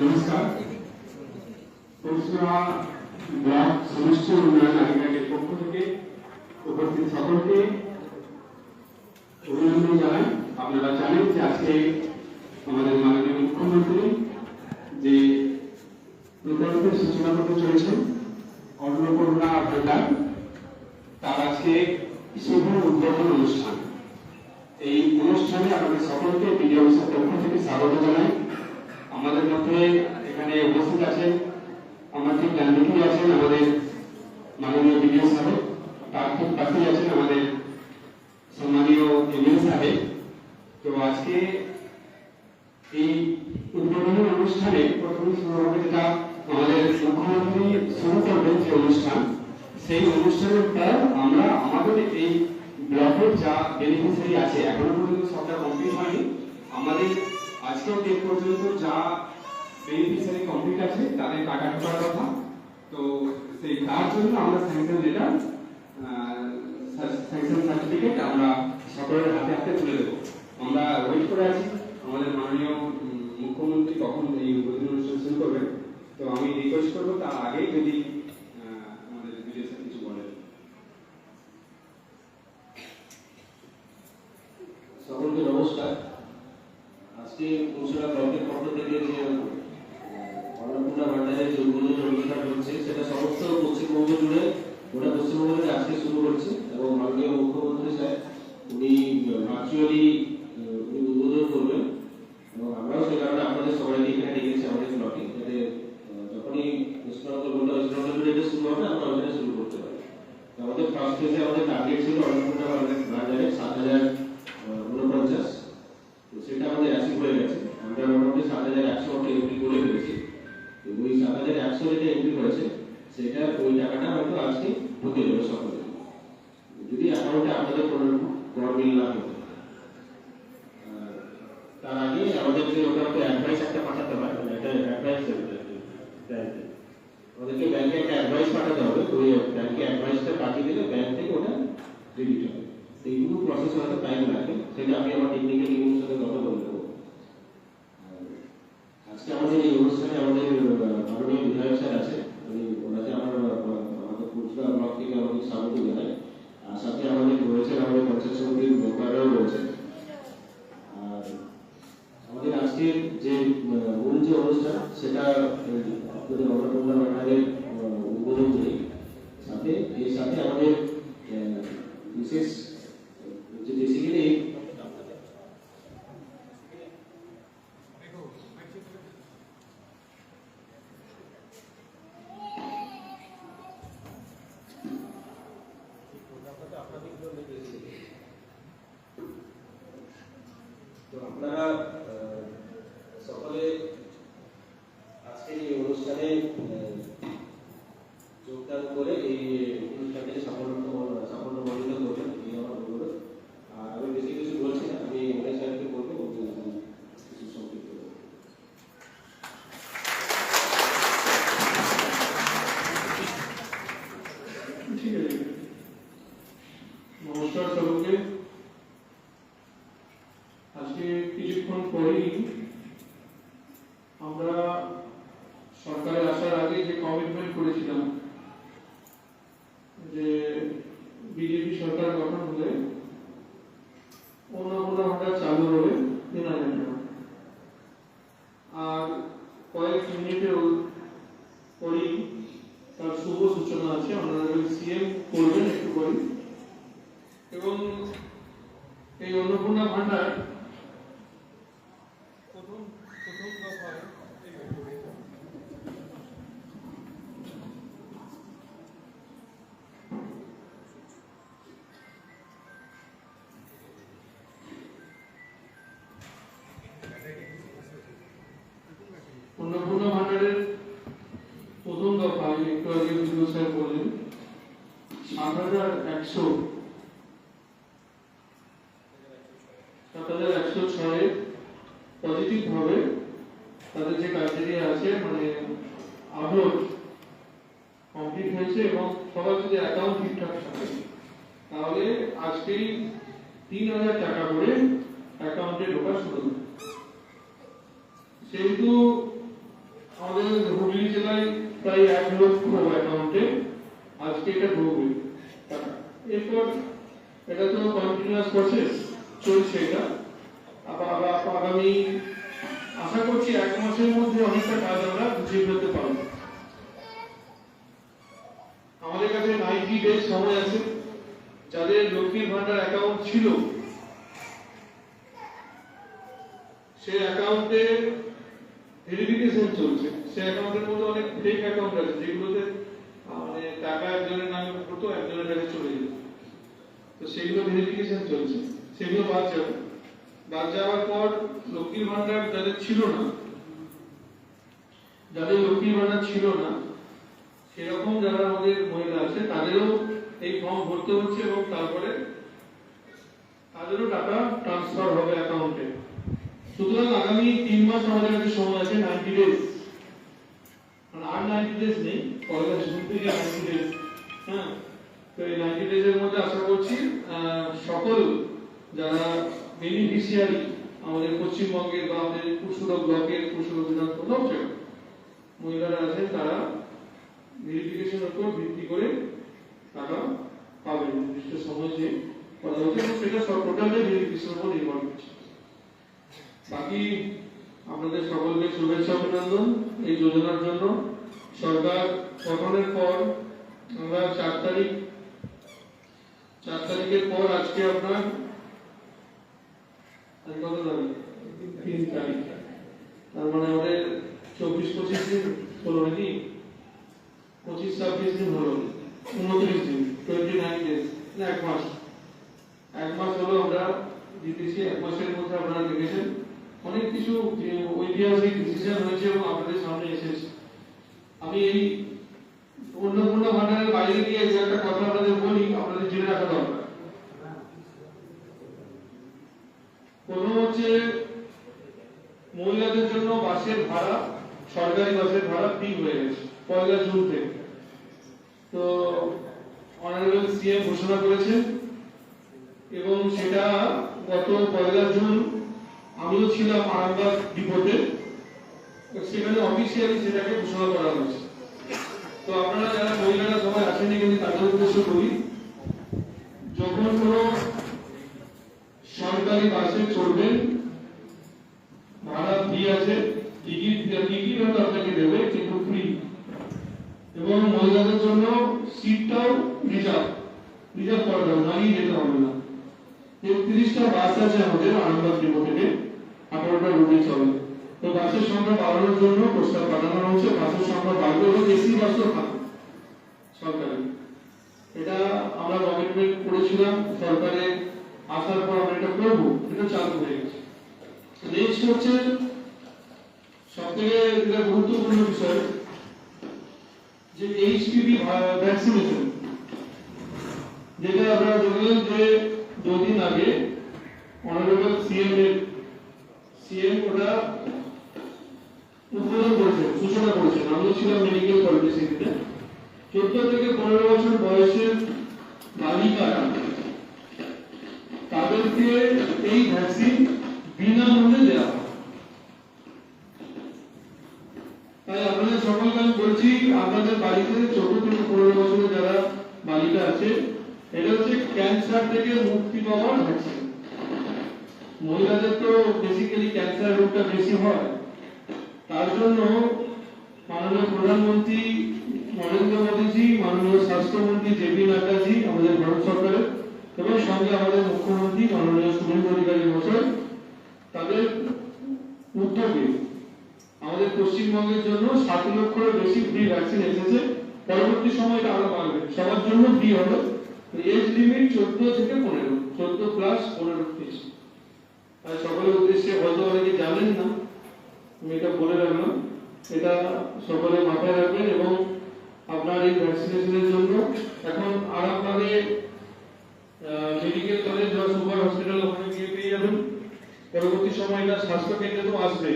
নমস্কার। পরশুরা ব্লক সমষ্টি উন্নয়ন আধিকারিকের পক্ষ থেকে উপস্থিত সকলকে অভিনন্দন জানাই। আপনারা জানেন যে আজকে আমাদের মাননীয় মুখ্যমন্ত্রী যে প্রকল্পের সূচনা করতে চলেছেন অন্নপূর্ণা ভান্ডার, তার আজকে শুভ উদ্বোধন অনুষ্ঠান। এই অনুষ্ঠানে আপনাদের সকলকে বিডিও অফিসের পক্ষ থেকে স্বাগত জানাই। আমাদের মধ্যে এখানে উপস্থিত আছেন, আমার ঠিক ডান দিকেই আছেন আমাদের মাননীয় বিডিও সাহেব, তার ঠিক পাশেই আছেন আমাদের সম্মানীয় এমএলএ সাহেব। তো আজকে এই উদ্বোধনী অনুষ্ঠানে প্রথমে শুরু হবে যেটা আমাদের মুখ্যমন্ত্রী শুরু করবেন যে অনুষ্ঠান, সেই অনুষ্ঠানের পর আমরা আমাদের এই ব্লকের যা বেনিফিশিয়ারি আছে, এখনো পর্যন্ত সবটা কমপ্লিট হয়নি, আমাদের আজকের ডেট পর্যন্ত যা বেনিফিশিয়ারি কমপ্লিট আছে তাদের টাকা ঢোকার কথা। তো সেই তার জন্য আমরা স্যাংশন লেটার, স্যাংশন সার্টিফিকেট আমরা সকলের হাতে হাতে তুলে দেবো। আমরা ওয়েট করে আছি আমাদের মাননীয় মুখ্যমন্ত্রী কখন এই উদ্বোধনী অনুষ্ঠান শুরু করবেন। তো আমি রিকোয়েস্ট করবো তার আগেই যদি আমাদের বিডিও স্যার কিছু বলেন। সকলকে নমস্কার। আজকে পরশুরা ব্লকের পক্ষ থেকে যে অন্নপূর্ণা ভান্ডারের যে উদ্বোধনী অনুষ্ঠান হচ্ছে সেটা সমস্ত পশ্চিমবঙ্গ জুড়ে, গোটা পশ্চিমবঙ্গ জুড়ে আজকে শুরু করছে এবং মাননীয় মুখ্যমন্ত্রী স্যার উনি ভার্চুয়ালি উদ্বোধন করবেন এবং আমরাও সেই কারণে আপনাদের সবাইকে এখানে ডেকেছি আমাদের ব্লকে, যাতে যখনই এটা শুরু হবে আমরা ওখানে শুরু করতে পারি। আমাদের ফার্স্ট ফেজে আমাদের টার্গেট ছিল অন্নপূর্ণা ভান্ডারের 7,049, তো সেটা আমাদের অ্যাচিভ হয়ে গেছে। আমরা মোটামুটি 7,100 এন্ট্রি করে ফেলেছি। তো ওই 7,100 যেটা এন্ট্রি হয়েছে সেটা ওই টাকাটা হয়তো আজকে হতে যাবে সকলে, যদি অ্যাকাউন্টে আপনাদের কোনো গড়মিল না হতো। তার আগে আমাদেরকে ওটাকে অ্যাডভাইস একটা পাঠাতে হয়, একটা অ্যাডভাইস আমাদেরকে ব্যাংকে একটা অ্যাডভাইস পাঠাতে হবে। ওই ব্যাংকে অ্যাডভাইসটা পাঠিয়ে দিলে ব্যাংক থেকে ওটা ক্রেডিট হবে। এইগুলো প্রসেস হয়তো টাইম লাগে, সেটা আমি আমার টেকনিক্যাল টিমের সাথে কথা বলে দেবো। আজকে আমাদের এই অনুষ্ঠানে আমাদের মাননীয় বিধায়ক স্যার আছে, আমি ওনাকে আমাদের পরশুরা ব্লক থেকে আমাদের স্বাগত জানাই। আর সাথে আমাদের রয়েছেন আমাদের পঞ্চায়েত সমিতির মেম্বাররাও রয়েছে। আর আমাদের আজকের যে মূল যে অনুষ্ঠান সেটা আপনাদের অন্নপূর্ণা ভান্ডারের উদ্বোধন নেই, সাথে এর সাথে আমাদের বিশেষ যে বেসিক্যালি তো আপনারা সকলে আজকের এই অনুষ্ঠানে যোগদান করে এই অনুষ্ঠানকে সাফল্যমণ্ডিত করবেন, এই আমার অনুরোধ। আর আমি বেশি কিছু বলছি না, আমি এমএলএ সাহেবকে বলবো কিছু সংক্ষিপ্ত। ঠিক আছে, নমস্কার সকলকে। আজকে কিছুক্ষণ পরেই আমরা সরকারে আসার আগে যে কমিটমেন্ট করেছিলাম যে বিজেপি সরকার গঠন হলে অন্নপূর্ণা ভান্ডার চালু হবে 3,000 টাকা। আর কয়েক মিনিটের পরেই তার শুভ সূচনা আছে, অনারেবল সিএম করবেন একটু পরে। এবং এই অন্নপূর্ণা ভান্ডার প্রথম দফায় অন্নপূর্ণা ভান্ডারের প্রথম দফায় একটু আগে বিডিও স্যার বললেন 7,106 পজিটিভ ভাবে তাদের যে ক্রাইটেরিয়া আছে, মানে আপলোড কমপ্লিট হয়েছে এবং সবার যদি অ্যাকাউন্ট ঠিকঠাক থাকে তাহলে আজকেই 3,000 টাকা করে অ্যাকাউন্টে ঢোকা শুরু। সেহেতু আমাদের হুগলি জেলায় প্রায় 1 লক্ষ অ্যাকাউন্টে আজকে এটা ঢুকবে টাকা। এরপর এটা তো কন্টিনিউয়াস প্রসেস চলছে, এটা আগামী আশা করছি 1 মাসের মধ্যে অনেকটা কাজ আমরা গুছিয়ে ফেলতে পারবো। আমাদের কাছে 90 ডেজ সময় আছে। যাদের লক্ষ্মীর ভান্ডার অ্যাকাউন্ট ছিল সেই অ্যাকাউন্টে ভেরিফিকেশন চলছে। সেই অ্যাকাউন্টের মধ্যে অনেক ফেক অ্যাকাউন্ট আছে যেগুলোতে মানে টাকা একজনের নামে হতো, একজনের কাছে চলে যেত। তো সেগুলো ভেরিফিকেশন চলছে, সেগুলো বাদ যাবে। বাদ যাওয়ার পর লক্ষ্মীর ভান্ডার যাদের ছিল না, সেরকম যারা আমাদের মহিলা আছে তাদেরও এই ফর্ম ভরতে হচ্ছে এবং তারপরে তাদেরও টাকা ট্রান্সফার হবে অ্যাকাউন্টে। সুতরাং আগামী 3 মাস আমাদের কাছে সময় আছে, 90 ডেজ, মানে আর 90 ডেজ নেই, পয়লা জুন থেকে 90 ডেজ। হ্যাঁ, তো এই 90 ডেজের মধ্যে আশা করছি সকল যারা বেনিফিশিয়ারি আমাদের পশ্চিমবঙ্গের বা আমাদের পুরসুরা ব্লকের, পুরসুরা বিধানসভা মহিলারা আছেন তারা ভেরিফিকেশনের উপর ভিত্তি করে টাকা পাবেন নির্দিষ্ট সময় যে করা হচ্ছে, এবং সেটা সব টোটালি ভেরিফিকেশনের উপর নির্ভর করছে। বাকি আপনাদের সকলকে শুভেচ্ছা অভিনন্দন এই যোজনার জন্য। সরকার গঠনের পর আমরা 4 তারিখের পর আজকে আপনার কত তারিখ, 3 তারিখ, তার মানে আমাদের 24-25 দিন হলো নাকি, 25-26 দিন হলো, 29 দিন, 29 ডেজ, 1 মাস হলো আমরা দিতেছি। 1 মাসের মধ্যে আপনারা দেখেছেন অনেক কিছু ঐতিহাসিক ডিসিশন হয়েছে এবং আপনাদের সামনে এসেছে। আমি এই অন্নপূর্ণা ভান্ডারের বাইরে গিয়ে যে একটা কথা আপনাদের বলি, আপনাদের জেনে রাখা দরকার। প্রথম হচ্ছে মহিলাদের জন্য বাসের ভাড়া, সরকারি বাসের ভাড়া ফ্রি হয়ে গেছে 1 জুন থেকে। তো অনারেবল সিএম ঘোষণা করেছেন এবং সেটা গত 1 জুন আমিও ছিলাম আরামবাগ ডিপোতে, সেখানে অফিসিয়ালি সেটাকে ঘোষণা করা হয়েছে। তো আপনারা যারা মহিলারা সবাই আসেনি কিন্তু তাদের উদ্দেশ্য করি, যখন কোনো সরকারি বাসে চড়বেন ভাড়া ফ্রি আছে, টিকিট হয়তো আপনাকে দেবে কিন্তু ফ্রি, এবং মহিলাদের জন্য সিটটাও রিজার্ভ করা যাবে, দাঁড়িয়ে যেতে হবে না। 33টা বাস আছে আমাদের আরামবাগ ডিপো থেকে 18টা রুটে চলে। তো বাসের সংখ্যা বাড়ানোর জন্য প্রস্তাব পাঠানো হচ্ছে। বাসের সংখ্যা বাড়বে এবং এসি বাসও থাকবে সরকারি। এটা আমরা কমিটমেন্ট করেছিলাম, সরকারে আসার পর আমরা এটা করবো, এটা চালু হয়ে গেছে। নেক্সট হচ্ছে সবথেকে যেটা গুরুত্বপূর্ণ বিষয়, যে এইচপিভি ভ্যাকসিনেশন, যেটা আপনারা দেখলেন যে 2 দিন আগে অনারেবল সিএম ওটা উদ্বোধন করেছেন, সূচনা করেছেন। আমিও ছিলাম মেডিকেল কলেজে সেখানে। 14 থেকে 15 বছর বয়সের বালিকারা তাদেরকে এই ভ্যাকসিন বিনামূল্যে দেওয়া হয়। তাই আপনাদের সকলকে আমি বলছি, আপনাদের বাড়িতে 14 থেকে 15 বছরের যারা বালিকা আছে, এটা হচ্ছে ক্যান্সার থেকে মুক্তি পাওয়ার ভ্যাকসিন। মহিলাদের তো বেসিক্যালি ক্যান্সার রোগটা বেশি হয়, তার জন্য মাননীয় প্রধানমন্ত্রী নরেন্দ্র মোদীজি, মাননীয় স্বাস্থ্যমন্ত্রী জেপি নাড্ডাজি আমাদের ভারত সরকারের, এবং সঙ্গে আমাদের মুখ্যমন্ত্রী মাননীয় শুভেন্দু অধিকারী মহাশয়, তাদের উদ্যোগে আমাদের পশ্চিমবঙ্গের জন্য 7 লক্ষের বেশি ফ্রি ভ্যাকসিন এসেছে। পরবর্তী সময় এটা আরো বাড়বে, সবার জন্য ফ্রি হবে। এজ লিমিট 14 থেকে 15, 14 প্লাস 15 ফিস। তাই সকলের উদ্দেশ্যে হয়তো অনেকে জানেন না, আমি এটা বলে রাখলাম, এটা সকলে মাথায় রাখবেন। এবং আপনার এই ভ্যাকসিনেশনের জন্য এখন আরামবাগে মেডিকেল কলেজ বা সুপার হসপিটাল ওখানে গিয়ে পেয়ে যাবেন। পরবর্তী সময় এটা স্বাস্থ্য কেন্দ্রেও আসবে,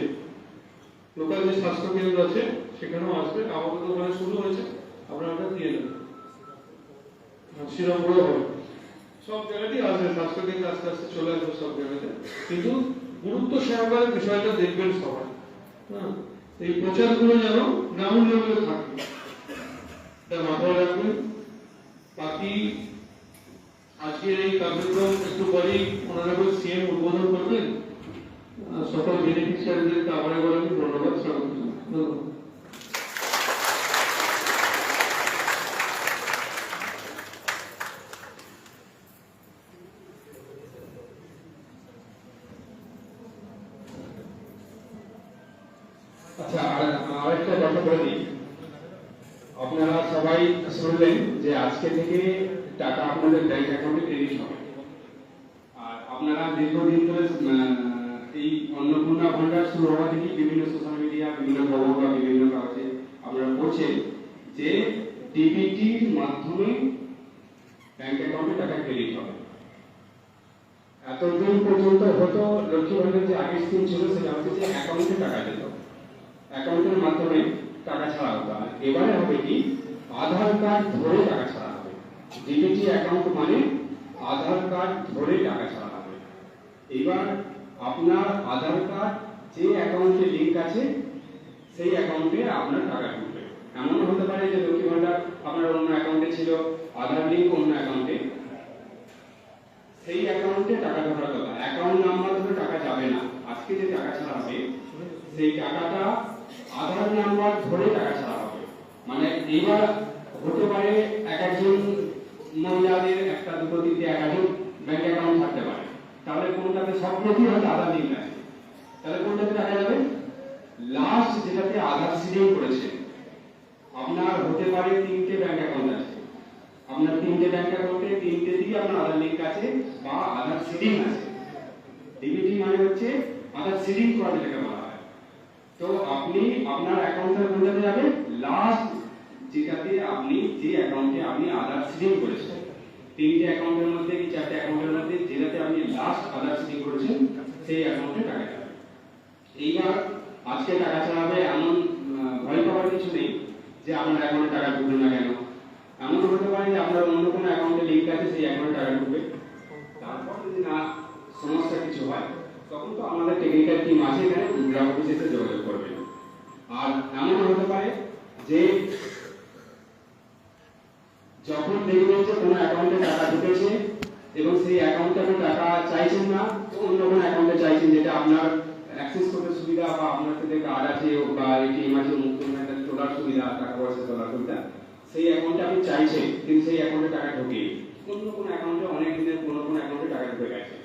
লোকাল যে স্বাস্থ্য কেন্দ্র আছে সেখানেও আসবে। আমাদের ওখানে শুরু হয়েছে, আপনারা ওটা দিয়ে দেবেন। শ্রীরামপুরও হবে, সব জায়গাতেই আসবে, স্বাস্থ্য কেন্দ্র আস্তে আস্তে চলে আসবে সব জায়গাতে। কিন্তু গুরুত্ব সহকারে বিষয়টা দেখবেন সবাই। হ্যাঁ, এই প্রচারগুলো যেন গ্রাউন্ড লেভেলে থাকে, এটা মাথায় রাখবেন। বাকি আজকের এই কার্যক্রম একটু পরেই অনারেবল সিএম উদ্বোধন করবেন। সকল বেনিফিশিয়ারিদেরকে আবার একবার আমি ধন্যবাদ, স্বাগত জানাই। ধন্যবাদ। আচ্ছা, আরেকটা কথা বলে দিই, আপনারা সবাই শুনলেন যে আজকে থেকে টাকা আপনাদের ব্যাংক অ্যাকাউন্টে ক্রেডিট হবে। আর আপনারা দীর্ঘদিন ধরে এই অন্নপূর্ণা ভান্ডার শুরু হওয়া থেকে বিভিন্ন সোশ্যাল মিডিয়া, বিভিন্ন খবর বা বিভিন্ন কাগজে আপনারা পড়ছেন যে ডিবিটির মাধ্যমে ব্যাংক অ্যাকাউন্টে টাকা ক্রেডিট হবে। এতদিন পর্যন্ত হতো লক্ষ্মী ভান্ডার যে আগের স্কিম ছিল সেটা হচ্ছে যে অ্যাকাউন্টে টাকা দিত, অ্যাকাউন্টের মাধ্যমে টাকা ছাড়া হতো। আর এবারে হবে কি, আধার কার্ড ধরে টাকা ছাড়া হবে। ডিবিটি অ্যাকাউন্ট মানে আধার কার্ড ধরে টাকা ছাড়া হবে। এবার আপনার আধার কার্ড যে অ্যাকাউন্টে লিংক আছে সেই অ্যাকাউন্টে আপনার টাকা ঢুকবে। এমন হতে পারে যে লক্ষ্মী ভান্ডার আপনার অন্য অ্যাকাউন্টে ছিল, আধার লিংক অন্য অ্যাকাউন্টে, সেই অ্যাকাউন্টে টাকা ঢোকার কথা, অ্যাকাউন্ট নাম্বার ধরে টাকা যাবে না। আজকে যে টাকা ছাড়া হবে সেই টাকাটা আধার নাম্বার ধরে টাকা ছাড়া হবে। মানে এইবার হতে পারে এক একজন মহিলাদের একটা দুটো তিনটে একাধিক ব্যাংক অ্যাকাউন্ট থাকতে পারে, তাহলে কোনটাতে সবগুলোতেই হয়তো আধার লিঙ্ক আছে, তাহলে কোনটাতে টাকা যাবে? লাস্ট যেটাতে আধার সিডিং করেছে। আপনার হতে পারে তিনটে ব্যাংক অ্যাকাউন্ট আছে, আপনার তিনটে ব্যাংক অ্যাকাউন্টে তিনটে দিকে আপনার আধার লিঙ্ক আছে বা আধার সিডিং আছে। ডিবিটি মানে হচ্ছে আধার সিডিং করা যেটাকে বলা হয়। তো আপনি আপনার অ্যাকাউন্টের কোনটাতে যাবে? লাস্ট যেটাতে আপনি যে অ্যাকাউন্টে আপনি আধার সিডিং করেছেন, তিনটে অ্যাকাউন্টের মধ্যে কি চারটে অ্যাকাউন্টের মধ্যে যেটাতে আপনি লাস্ট আধার সিডিং করেছেন সেই অ্যাকাউন্টে টাকা যাবে। এইবার আজকে টাকা ছাড়াবে এমন ভয় পাওয়ার কিছু নেই যে আপনার অ্যাকাউন্টে টাকা ঢুকবে না কেন। এমন হতে পারে যে আপনার অন্য কোনো অ্যাকাউন্টে লিংক আছে, সেই অ্যাকাউন্টে টাকা ঢুকবে। তারপর যদি না সমস্যা কিছু হয় তখন তো আমাদের টেকনিক্যাল টিম আছে এখানে, গ্রাম অফিসে এসে যোগাযোগ করবেন। আর এমন হতে পারে যে যখন দেখবেন যে কোনো অ্যাকাউন্টে টাকা ঢুকেছে এবং সেই অ্যাকাউন্টে আপনি টাকা চাইছেন না, অন্য কোনো অ্যাকাউন্টে চাইছেন যেটা আপনার অ্যাক্সেস করতে সুবিধা বা আপনার কাছে কার্ড আছে বা এটিএম আছে, মুক্ত তোলার সুবিধা, টাকা পয়সা তোলার সুবিধা, সেই অ্যাকাউন্টে আপনি চাইছেন কিন্তু সেই অ্যাকাউন্টে টাকা ঢোকে, অন্য কোনো অ্যাকাউন্টে অনেক দিনের কোনো অ্যাকাউন্টে টাকা ঢুকে গেছে,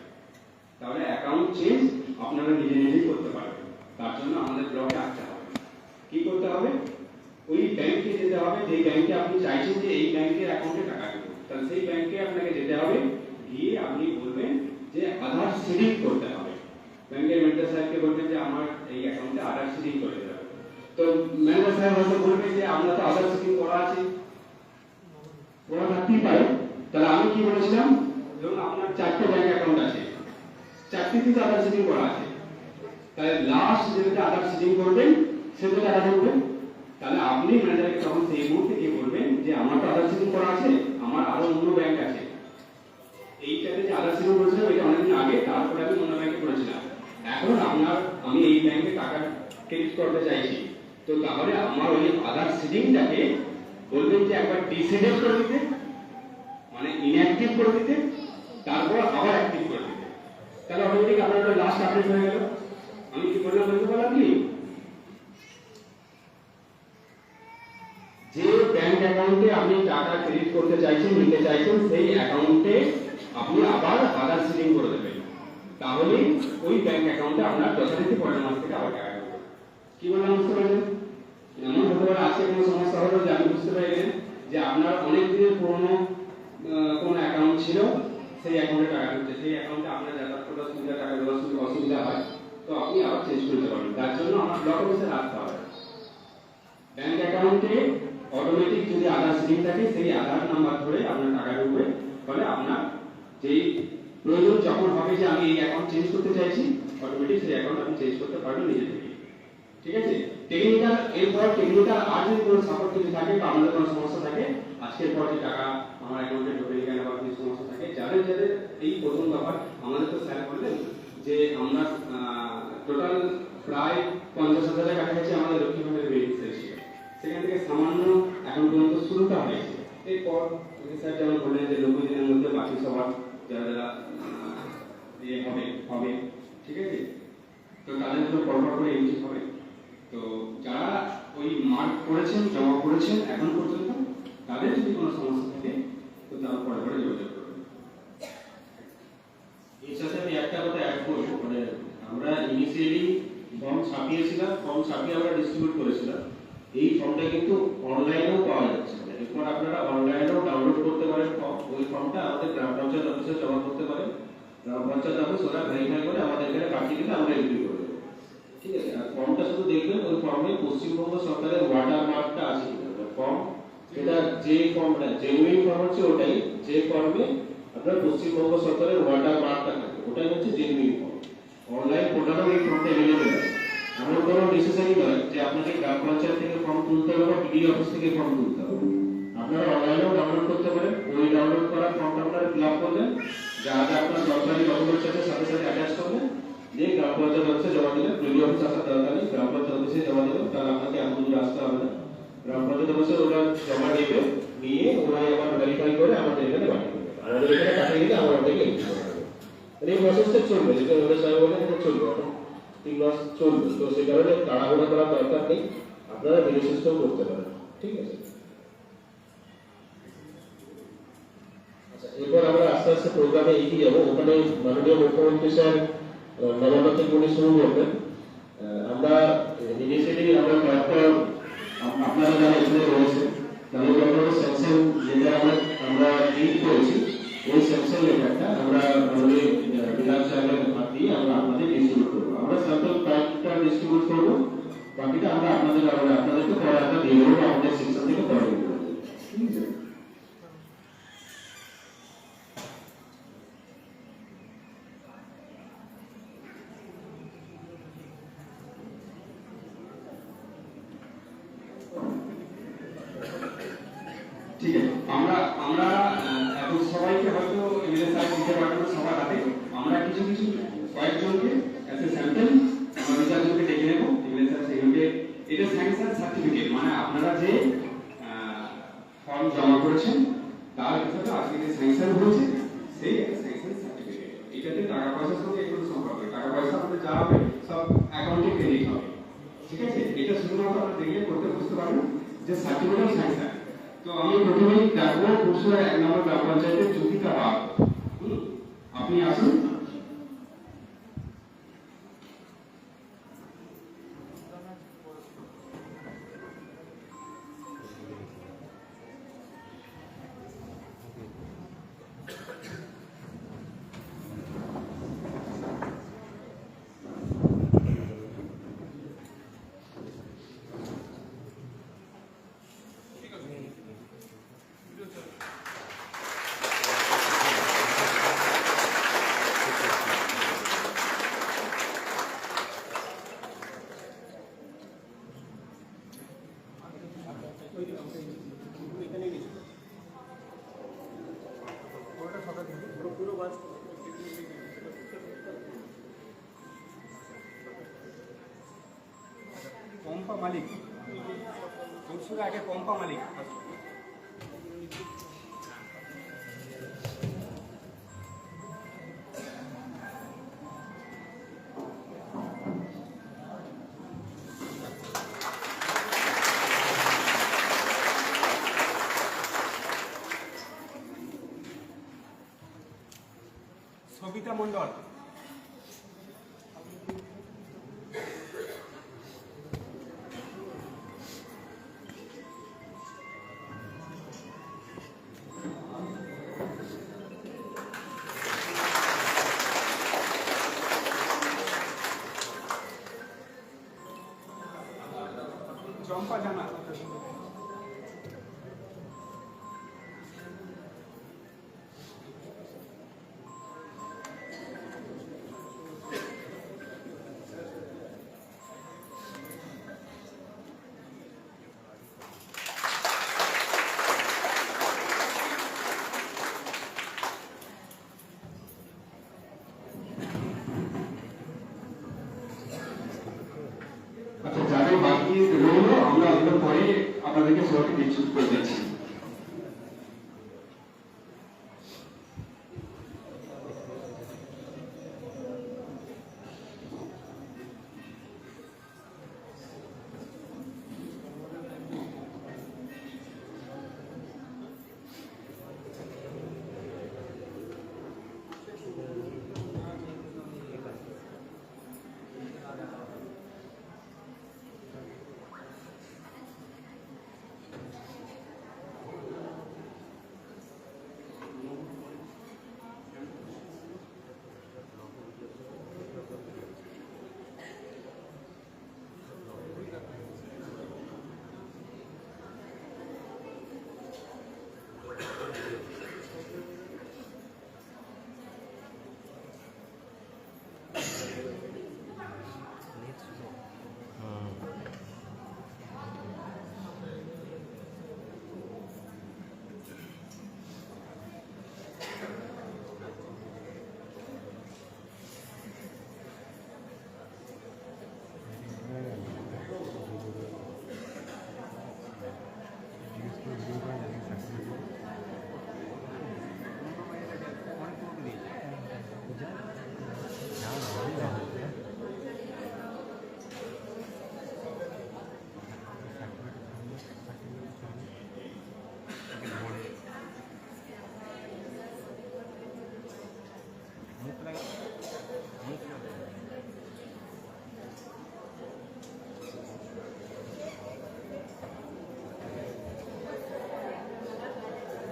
তাহলে অ্যাকাউন্ট চেঞ্জ আপনারা নিজে নিজেই করতে পারবেন। তার জন্য আমাদের ব্লকে আসতে হবে। কি করতে হবে? ওই ব্যাংকে যেতে হবে যে ব্যাংকে আপনি চাইছেন যে এই ব্যাংকের অ্যাকাউন্টে টাকা দেবো, তাহলে সেই ব্যাংকে আপনাকে যেতে হবে, গিয়ে আপনি বলবেন যে আধার সিডিং করতে হবে। ব্যাংকের ম্যানেজার সাহেবকে বলবেন যে আমার এই অ্যাকাউন্টে আধার সিডিং করে দেবে। তো ম্যানেজার সাহেব হয়তো বলবে যে আমরা তো আধার সিডিং করা আছে, ওরা থাকতেই পারে। তাহলে আমি কি বলেছিলাম, ধরুন আপনার চারটে ব্যাংক অ্যাকাউন্ট আছে, চারটিতে আধার সিডিং করা আছে, তাহলে লাস্ট যেটা আধার সিডিং করবেন সেটা টাকা ঢুকবে। তাহলে আপনি ম্যানেজারকে তখন সেই মুহূর্তে গিয়ে বলবেন যে আমার তো আধার সিডিং করা আছে, আমার আরো অন্য ব্যাংক আছে, এইটাতে যে আধার সিডিং করেছিলাম এটা অনেকদিন আগে, তারপরে আমি অন্য ব্যাংকে করেছিলাম, এখন আমি এই ব্যাংকে টাকা ক্রেডিট করতে চাইছি, তো তাহলে আমার ওই আধার সিডিংটাকে বলবেন যে একবার ডিসেবল করে দিতে, মানে ইনঅ্যাক্টিভ করে দিতে, তারপর আবার অ্যাক্টিভ করে দিতে। তাহলে অটোমেটিক আপনার লাস্ট আপডেট হয়ে গেল। আমি কি বললাম বলতে পারলাম কি, যে ব্যাংক অ্যাকাউন্টে আপনি টাকা ক্রেডিট করতে চাইছেন, নিতে চাইছেন, সেই অ্যাকাউন্টে আপনি আবার আধার সিডিং করে দেবেন, তাহলে ওই ব্যাংক অ্যাকাউন্টে আপনার যথারীতি পরের মাস থেকে আবার টাকা ঢুকবে। কি বললাম বুঝতে পারছেন? এমন হতে পারে আজকে কোনো সমস্যা হলো যে আপনি বুঝতে পারলেন যে আপনার অনেক দিনের পুরনো কোনো অ্যাকাউন্ট ছিল, সেই অ্যাকাউন্টে টাকা ঢুকছে, সেই অ্যাকাউন্টে আপনার যাতায়াত করার সুবিধা, টাকা দেওয়ার অসুবিধা হয়, তো আপনি আবার চেঞ্জ করতে পারবেন। তার জন্য আমার ব্লক অফিসে আসতে হবে। ব্যাংক অ্যাকাউন্টে অটোমেটিক যদি আধার সিডিং থাকে, সেই আধার নাম্বার ধরে আপনার টাকা ঢুকবে, ফলে আপনার যেই প্রয়োজন যখন হবে যে আমি এই অ্যাকাউন্ট চেঞ্জ করতে চাইছি, অটোমেটিক সেই অ্যাকাউন্ট আপনি চেঞ্জ করতে পারবেন নিজে থেকে। ঠিক আছে? টেকনিক্যাল, এরপর টেকনিক্যাল আর যদি কোনো সাপোর্ট কিছু থাকে বা আমাদের কোনো সমস্যা থাকে, আজকের পর যে টাকা আমার অ্যাকাউন্টে ঢোকে কেন বা কিছু সমস্যা থাকে, যাদের যাদের এই প্রথম ব্যাপার আমাদের তো স্যার বললেন যে আমরা টোটাল প্রায় 50,000 টাকা কাছাকাছি আমাদের সেখান থেকে সামান্য এখন পর্যন্ত শুরুটা হয়েছে। এরপর স্যার যেমন বললেন যে 90 দিনের মধ্যে বাকি সবার যারা যারা ইয়ে হবে ঠিক আছে, তো তাদের মধ্যে পরপর করে এন্ট্রি হবে। তো যারা ওই মার্ক করেছেন জমা করেছেন এখন পর্যন্ত, তাদের যদি কোনো সমস্যা থাকে তো তারা পরে পরে যোগাযোগ করবেন। এর সাথে আমি একটা কথা অ্যাড করবো, মানে আমরা ইনিশিয়ালি ফর্ম ছাপিয়েছিলাম, ফর্ম ছাপিয়ে আমরা ডিস্ট্রিবিউট করেছিলাম। এই ফর্মটা কিন্তু অনলাইনেও পাওয়া যাচ্ছে, মানে এরপর আপনারা অনলাইনেও ডাউনলোড করতে পারেন ফর্ম। ওই ফর্মটা আমাদের গ্রাম পঞ্চায়েত অফিসে জমা করতে পারেন। গ্রাম পঞ্চায়েত অফিস ওরা ভেরিফাই করে আমাদের এখানে পাঠিয়ে দিলে আমরা এন্ট্রি করে দেবো, ঠিক আছে। আর ফর্মটা শুধু দেখবেন ওই ফর্মে পশ্চিমবঙ্গ সরকারের ওয়াটার মার্কটা আছে কিনা। ফর্ম এটা যে ফর্মটা জেনুইন ফর্ম হচ্ছে ওটাই, যে ফর্মে আপনার পশ্চিমবঙ্গ সরকারের ওয়াটার মার্কটা থাকে ওটাই হচ্ছে জেনুইন ফর্ম। অনলাইন পোর্টালেও এই ফর্মটা অ্যাভেলেবল আছে। এমন কোনো নেসেসারি নয় যে আপনাকে গ্রাম পঞ্চায়েত থেকে ফর্ম তুলতে হবে বা পিডি অফিস থেকে ফর্ম তুলতে হবে। আপনারা অনলাইনেও ডাউনলোড করতে পারেন। ওই ডাউনলোড করা ফর্মটা আপনারা ফিল আপ করবেন, যা যা আপনার সরকারি ডকুমেন্টস আছে সাথে সাথে অ্যাটাচ করবেন, দিয়ে গ্রাম পঞ্চায়েত অফিসে জমা দিলে পিডি অফিস আসার দরকার নেই, গ্রাম পঞ্চায়েত অফিসে জমা দেবেন, তাহলে আপনাকে এত দূর আসতে হবে না। গ্রাম পঞ্চায়েত অফিসে ওরা জমা নেবে, নিয়ে ওরা আবার ভেরিফাই করে আমাদের এখানে পাঠিয়ে দেবে। আমাদের এখানে পাঠিয়ে দিলে আমরা ওটাকে এন্ট্রি করে দেবো। এই প্রসেসটা চলবে, যেটা ওদের সাহেব বলেন এটা চলবে, এখন 3 মাস চলবে। তো সেই কারণে তাড়াহুড়ো করার দরকার নেই, আপনারা ধীরে সুস্থও করতে পারেন, ঠিক আছে। আচ্ছা, এরপর আমরা আস্তে আস্তে প্রোগ্রামে এগিয়ে যাবো। ওখানে মাননীয় মুখ্যমন্ত্রী স্যার নবান্ন থেকে শুরু করবেন। আমরা ইনিশিয়ালি আমরা কয়েকটা আপনারা যারা এখানে রয়েছে তাদের ব্যাপারে স্যাংশন যেটা আমরা ডিল করেছি, ওই স্যাংশন লেটারটা আমরা মাননীয় বিধায়ক সাহেবের হাত দিয়ে আমরা আপনাদের ডিস্ট্রিবিউট করবো। আমরা স্যাম্পল কয়েকটা ডিস্ট্রিবিউট করবো, বাকিটা আমরা আপনাদেরকে পরে একটা দিয়ে দেবো, আমাদের সেকশন থেকে পরে দিয়ে দেবো, ঠিক আছে। ঠিক আছে, আমরা আমরা এখন সবাইকে হয়তো এমএলএ সাহেব দিতে পারবো না সবার হাতে, আমরা কিছু কিছু কয়েকজনকে অ্যাজ এ স্যাম্পল আমরা 2-4 জনকে ডেকে নেবো। এমএলএ সাহেব সেগুলোকে, এটা স্যাংশন সার্টিফিকেট, মানে আপনারা যে ফর্ম জমা করেছেন তার হিসাবে আজকে যে স্যাংশন হয়েছে সেই একটা স্যাংশন সার্টিফিকেট। এটাতে টাকা পয়সার সঙ্গে কোনো সম্পর্ক নেই, টাকা পয়সা আমাদের যা হবে সব অ্যাকাউন্টে ক্রেডিট হবে, ঠিক আছে। এটা শুধুমাত্র আপনারা দেখলে করতে বুঝতে পারবেন যে সার্টিফিকেট স্যাংশন। তো আমি প্রথমেই ডাকবো পুরসুরা 1 নম্বর গ্রাম পঞ্চায়েতের জ্যোতিকা বাগ, আপনি আসুন। পম্পা মালিক, পুরসুরা আগে পম্পা মালিক। সবিতা মণ্ডল, চম্পা জানা, আচ্ছা যাদের বাকি রইলো আমরা ওগুলো পরে আপনাদেরকে সবাইকে নিশ্চিত করে দিচ্ছি।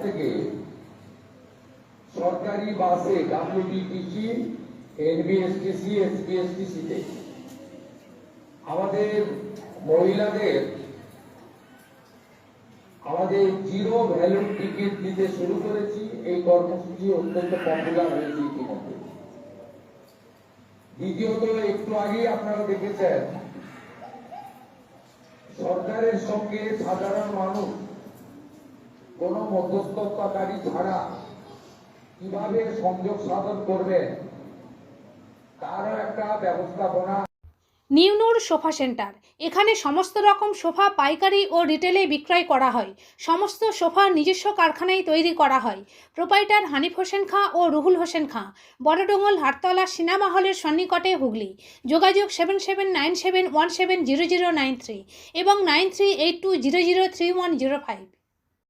থেকে সরকারি বাসে ডাব্লিউবিটিসি, এনবিএসটিসি, এসবিএসটিসিতে আমাদের মহিলাদের আমাদের জিরো ভ্যালু টিকিট দিতে শুরু করেছি। এই কর্মসূচি অত্যন্ত পপুলার হয়েছে ইতিমধ্যে। দ্বিতীয়ত, একটু আগেই আপনারা দেখেছেন সরকারের সঙ্গে সাধারণ মানুষ কোন মধ্যস্থতাকারী ছাড়া কিভাবে সংযোগ সাধন করবেন তারও একটা ব্যবস্থাপনা। নিউনুর সোফা সেন্টার, এখানে সমস্ত রকম সোফা পাইকারি ও রিটেলে বিক্রয় করা হয়। সমস্ত সোফা নিজস্ব কারখানায় তৈরি করা হয়। প্রোপাইটার হানিফ হোসেন খাঁ ও রুহুল হোসেন খাঁ, বড়ডোঙ্গল হাটতলা সিনেমা হলের সন্নিকটে, হুগলি। যোগাযোগ 7797170093 এবং 9382003105।